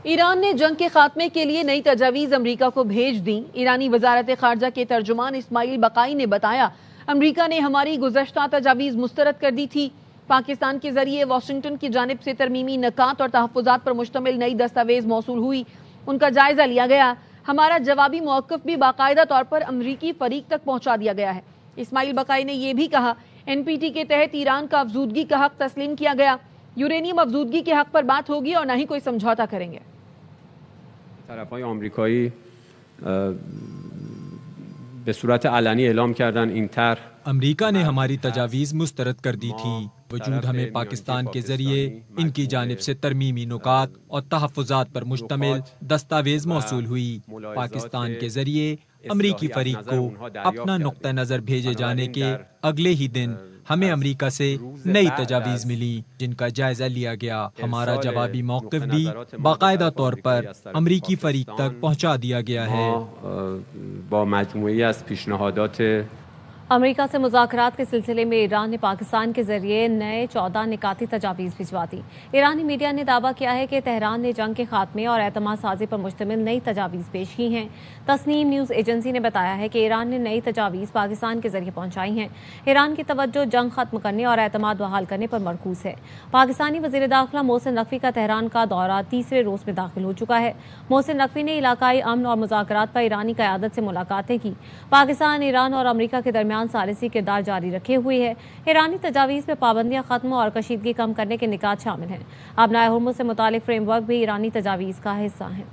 ایران نے جنگ کے خاتمے کے لیے نئی تجاویز امریکہ کو بھیج دیں۔ ایرانی وزارت خارجہ کے ترجمان اسماعیل بقائی نے بتایا، امریکہ نے ہماری گزشتہ تجاویز مسترد کر دی تھی۔ پاکستان کے ذریعے واشنگٹن کی جانب سے ترمیمی نکات اور تحفظات پر مشتمل نئی دستاویز موصول ہوئی، ان کا جائزہ لیا گیا۔ ہمارا جوابی موقف بھی باقاعدہ طور پر امریکی فریق تک پہنچا دیا گیا ہے۔ اسماعیل بقائی نے یہ بھی کہا، NPT کے تحت ایران کا افزودگی کا حق تسلیم کیا گیا۔ یورینیم افزودگی کے حق پر بات ہوگی اور نہ ہی کوئی سمجھوتا کریں گے۔ طرفهای آمریکایی به صورت علنی اعلام کردن این طرح امریکہ نے ہماری تجاویز مسترد کر دی تھی، وجود ہمیں پاکستان کے ذریعے ان کی جانب سے ترمیمی نکات اور تحفظات پر مشتمل دستاویز موصول ہوئی۔ پاکستان کے ذریعے امریکی فریق کو اپنا نقطہ نظر بھیجے جانے کے اگلے ہی دن ہمیں امریکہ سے نئی تجاویز ملی جن کا جائزہ لیا گیا۔ ہمارا جوابی موقف بھی باقاعدہ طور پر امریکی فریق تک پہنچا دیا گیا ہے۔ با مجموعی از پیشنهادات امریکہ سے مذاکرات کے سلسلے میں ایران نے پاکستان کے ذریعے نئے 14 نکاتی تجاویز بھجوا دی۔ ایرانی میڈیا نے دعویٰ کیا ہے کہ تہران نے جنگ کے خاتمے اور اعتماد سازی پر مشتمل نئی تجاویز پیش کی ہیں۔ تسنیم نیوز ایجنسی نے بتایا ہے کہ ایران نے نئی تجاویز پاکستان کے ذریعے پہنچائی ہیں۔ ایران کی توجہ جنگ ختم کرنے اور اعتماد بحال کرنے پر مرکوز ہے۔ پاکستانی وزیر داخلہ محسن نقوی کا تہران کا دورہ تیسرے روز میں داخل ہو چکا ہے۔ محسن نقوی نے علاقائی امن اور مذاکرات پر ایرانی قیادت سے ملاقاتیں کی۔ پاکستان، ایران اور امریکہ کے درمیان ثالثی کردار جاری رکھے ہوئے ہے۔ ایرانی تجاویز میں پابندیاں ختم اور کشیدگی کم کرنے کے نکات شامل ہیں۔ آبنائے ہرمز سے متعلق فریم ورک بھی ایرانی تجاویز کا حصہ ہیں۔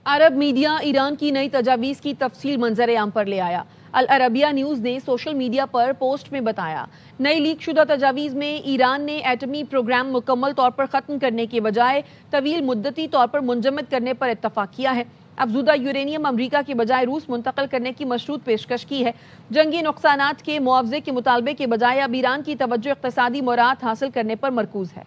عرب میڈیا ایران کی نئی تجاویز کی تفصیل منظر عام پر لے آیا۔ العربیہ نیوز نے سوشل میڈیا پر پوسٹ میں بتایا، نئی لیک شدہ تجاویز میں ایران نے ایٹمی پروگرام مکمل طور پر ختم کرنے کے بجائے طویل مدتی طور پر منجمد کرنے پر اتفاق کیا ہے۔ افزودہ یورینیم امریکہ کے بجائے روس منتقل کرنے کی مشروط پیشکش کی ہے۔ جنگی نقصانات کے معاوضے کے مطالبے کے بجائے اب ایران کی توجہ اقتصادی مراعات حاصل کرنے پر مرکوز ہے۔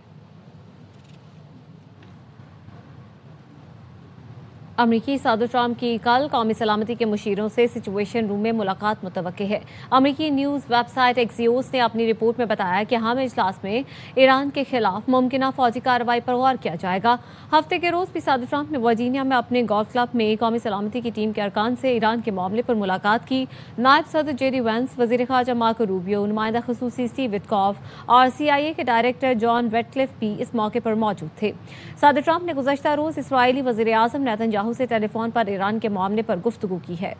امریکی صدر ٹرمپ کی کل قومی سلامتی کے مشیروں سے سچویشن روم میں ملاقات متوقع ہے۔ امریکی نیوز ویب سائٹ ایکسیوس نے اپنی رپورٹ میں بتایا کہ ہم اجلاس میں ایران کے خلاف ممکنہ فوجی کارروائی پر غور کیا جائے گا۔ ہفتے کے روز بھی صدر ٹرمپ نے ورجینیا میں اپنے گولف کلب میں قومی سلامتی کی ٹیم کے ارکان سے ایران کے معاملے پر ملاقات کی۔ نائب صدر JD وینس، وزیر خارجہ مارکو روبیو، نمائندہ خصوصی اسٹیو وٹکوف اور CIA کے ڈائریکٹر جان ریڈکلف بھی اس موقع پر موجود تھے۔ صدر ٹرمپ نے گزشتہ روز اسرائیلی وزیر اعظم نیتن یاہو سے ٹیلی فون پر ایران کے معاملے پر گفتگو کی ہے۔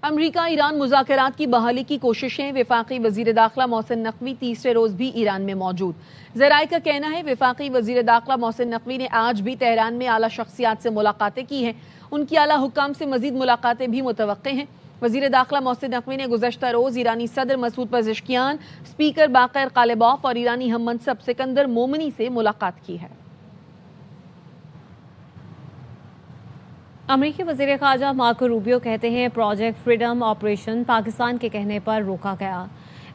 امریکہ ایران مذاکرات کی بحالی کی کوششیں، وفاقی وزیر داخلہ محسن نقوی تیسرے روز بھی ایران میں موجود۔ ذرائع کا کہنا ہے وفاقی وزیر داخلہ محسن نقوی نے آج بھی تہران میں اعلیٰ شخصیات سے ملاقاتیں کی ہیں۔ ان کی اعلیٰ حکام سے مزید ملاقاتیں بھی متوقع ہیں۔ وزیر داخلہ محسن نقوی نے گزشتہ روز ایرانی صدر مسعود پزشکیان، اسپیکر باقر قالباف اور ایرانی ہم منصب سکندر مومنی سے ملاقات کی ہے۔ امریکی وزیر خارجہ مارکو روبیو کہتے ہیں پروجیکٹ فریڈم آپریشن پاکستان کے کہنے پر روکا گیا۔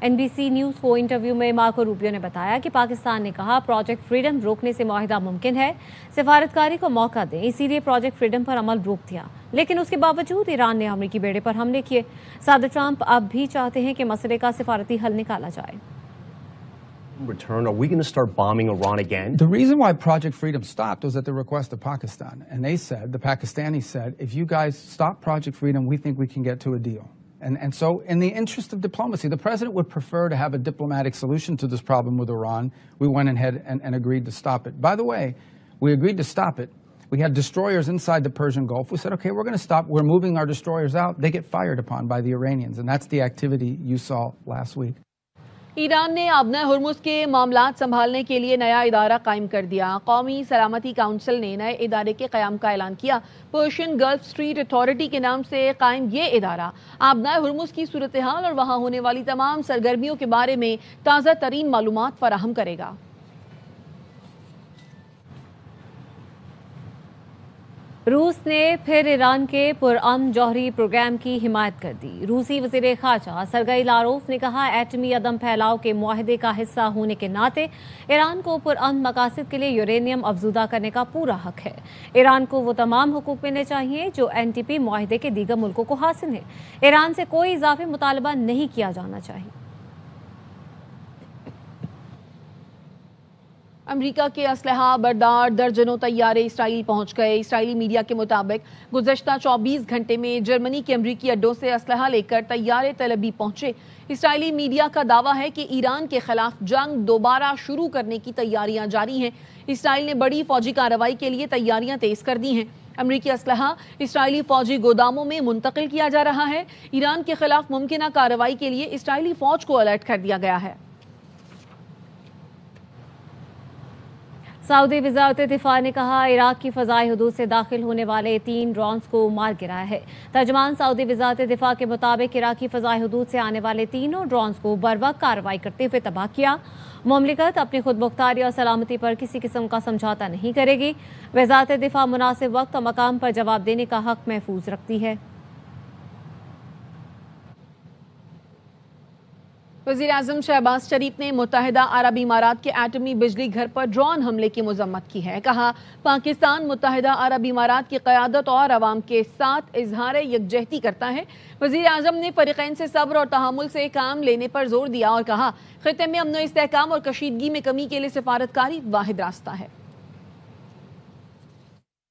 NBC نیوز کو انٹرویو میں مارکو روبیو نے بتایا کہ پاکستان نے کہا پروجیکٹ فریڈم روکنے سے معاہدہ ممکن ہے، سفارتکاری کو موقع دیں، اسی لیے پروجیکٹ فریڈم پر عمل روک دیا، لیکن اس کے باوجود ایران نے امریکی بیڑے پر حملے کیے۔ صدر ٹرمپ اب بھی چاہتے ہیں کہ مسئلے کا سفارتی حل نکالا جائے۔ Return, are we going to start bombing Iran again? The reason why Project Freedom stopped was at the request of Pakistan. And they said, the Pakistanis said, if you guys stop Project Freedom, we think we can get to a deal. And so in the interest of diplomacy, the president would prefer to have a diplomatic solution to this problem with Iran. We went ahead and agreed to stop it. By the way, we agreed to stop it. We had destroyers inside the Persian Gulf. We said, okay, we're going to stop. We're moving our destroyers out. They get fired upon by the Iranians. And that's the activity you saw last week. Iran نے آبنائے Hormuz کے معاملات سنبھالنے کے لیے نیا ادارہ قائم کر دیا۔ قومی سلامتی کونسل نے نئے ادارے کے قیام کا اعلان کیا۔ پرشین گلف اسٹریٹ اتھارٹی کے نام سے قائم یہ ادارہ آبنائے ہرمز کی صورتحال اور وہاں ہونے والی تمام سرگرمیوں کے بارے میں تازہ ترین معلومات فراہم کرے گا۔ روس نے پھر ایران کے پرامن جوہری پروگرام کی حمایت کر دی۔ روسی وزیر خارجہ سرگئی لاروف نے کہا ایٹمی عدم پھیلاؤ کے معاہدے کا حصہ ہونے کے ناطے ایران کو پرامن مقاصد کے لیے یورینیم افزودہ کرنے کا پورا حق ہے۔ ایران کو وہ تمام حقوق ملنے چاہیے جو NPT معاہدے کے دیگر ملکوں کو حاصل ہیں۔ ایران سے کوئی اضافی مطالبہ نہیں کیا جانا چاہیے۔ امریکہ کے اسلحہ بردار درجنوں طیارے اسرائیل پہنچ گئے۔ اسرائیلی میڈیا کے مطابق گزشتہ 24 گھنٹے میں جرمنی کے امریکی اڈوں سے اسلحہ لے کر طیارے تل ابیب پہنچے۔ اسرائیلی میڈیا کا دعویٰ ہے کہ ایران کے خلاف جنگ دوبارہ شروع کرنے کی تیاریاں جاری ہیں۔ اسرائیل نے بڑی فوجی کارروائی کے لیے تیاریاں تیز کر دی ہیں۔ امریکی اسلحہ اسرائیلی فوجی گوداموں میں منتقل کیا جا رہا ہے۔ ایران کے خلاف ممکنہ کارروائی کے لیے اسرائیلی فوج کو الرٹ کر دیا گیا ہے۔ سعودی وزارت دفاع نے کہا عراق کی فضائی حدود سے داخل ہونے والے 3 ڈرونز کو مار گرایا ہے۔ ترجمان سعودی وزارت دفاع کے مطابق عراقی فضائی حدود سے آنے والے تینوں ڈرونز کو بروقت کارروائی کرتے ہوئے تباہ کیا۔ مملکت اپنی خود مختاری اور سلامتی پر کسی قسم کا سمجھوتہ نہیں کرے گی۔ وزارت دفاع مناسب وقت اور مقام پر جواب دینے کا حق محفوظ رکھتی ہے۔ وزیر اعظم شہباز شریف نے متحدہ عرب امارات کے ایٹمی بجلی گھر پر ڈرون حملے کی مذمت کی ہے۔ کہا پاکستان متحدہ عرب امارات کی قیادت اور عوام کے ساتھ اظہار یکجہتی کرتا ہے۔ وزیر اعظم نے فریقین سے صبر اور تحمل سے کام لینے پر زور دیا اور کہا خطے میں امن و استحکام اور کشیدگی میں کمی کے لیے سفارتکاری واحد راستہ ہے۔